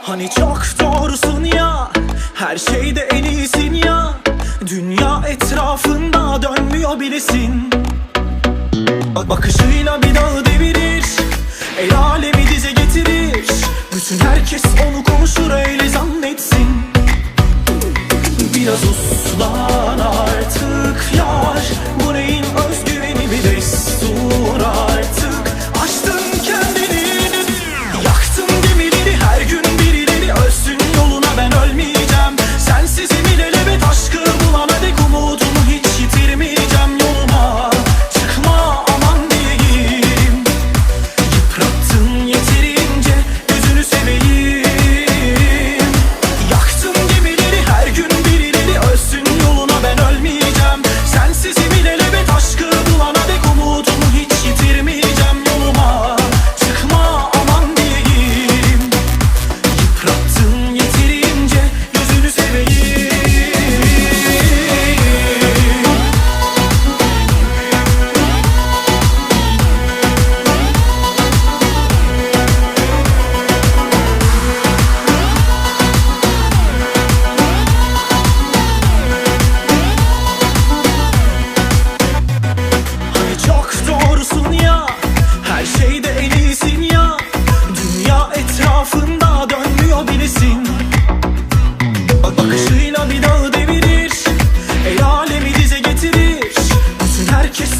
Hani çok doğrusun ya, her şeyde en iyisin ya. Dünya etrafında dönmüyor bilesin. Bakışıyla bir dağı devirir, el alemi dize getirir. Bütün herkes onu konuşur öyle zannetsin. Biraz uslan artık yar, bu neyin özgüveni bir destur artık. Açtın kendini, yaktın gemileri, her gün birileri ölsün yoluna, ben ölmeyeceğim. Sensizim ilelebet aşkı bulana dek umudumu hiç yitirmeyeceğim. Yoluma çıkma aman diyeyim, yıprattın yeterince gözünü seveyim. Yaktın gemileri, her gün birileri ölsün yoluna, ben ölmeyeceğim. Sensizim ilelebet aşkı bulana dek umudumu hiç yitirmeyeceğim. Yoluma çıkma aman diyeyim, yıprattın yeterince gözünü seveyim. Hani çok doğrusun ya, her şeyde en iyisin ya. Dünya etrafında dönmüyor bilesin. Bakışıyla bir dağı devirir, el alemi dize getirir. Bütün herkes